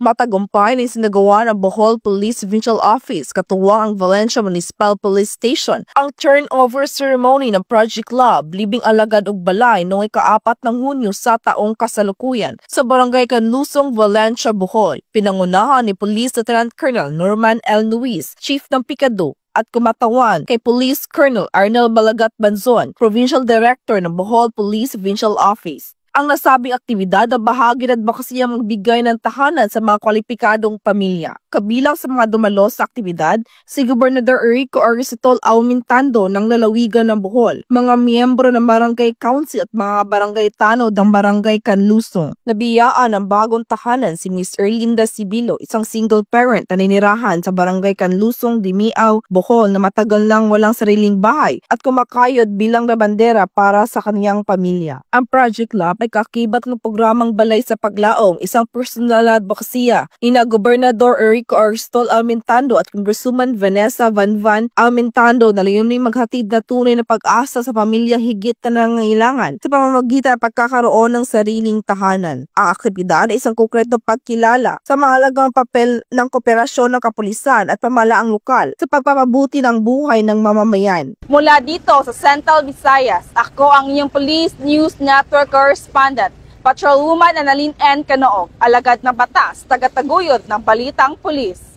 Matagumpay na isinagawa ng Bohol Police Provincial Office katuwang ang Valencia Municipal Police Station ang turnover ceremony ng Project Love Libing Alagad ug Balay noong ika-4 ng Hunyo sa taong kasalukuyan sa Barangay Canlusong, Valencia, Bohol. Pinangunahan ni Police Lieutenant Colonel Norman L. Luis, Chief ng Pikado, at kumatawan kay Police Colonel Arnel Balagat Banzon, Provincial Director ng Bohol Police Provincial Office. Ang nasabing aktibidad na bahagi ng advokasya magbigay ng tahanan sa mga kwalipikadong pamilya. Kabilang sa mga dumalo sa aktibidad, si Gobernador Erico Aristol Aumentando ng lalawigan ng Bohol, mga miyembro ng Barangay Council at mga barangay tanod ng Barangay Canlusong. Nabiyaan ng bagong tahanan si Ms. Erlinda Sibilo, isang single parent na ninirahan sa Barangay Canlusong, Dimiao, Bohol na matagal lang walang sariling bahay at kumakayod bilang labandera para sa kaniyang pamilya. Ang Project Love ay kakibat ng programang Balay sa Paglaong, isang personal na advokasya ni Gobernador Erico Aristol Aumentando at Congresswoman Vanessa Van Aumentando na layunin maghatid na tunay na pag-asa sa pamilyang higit na nangangailangan sa pamamagitan ng pagkakaroon ng sariling tahanan. Ang aktibidad ay isang konkretong pagkilala sa mahalagang papel ng kooperasyon ng kapulisan at pamahalaang lokal sa pagpapabuti ng buhay ng mamamayan. Mula dito sa Central Visayas, ako ang inyong Police News Network Correspondent, Patrolwoman Annalyn N. Canoog, alagad ng batas, tagataguyod ng Balitang Pulis.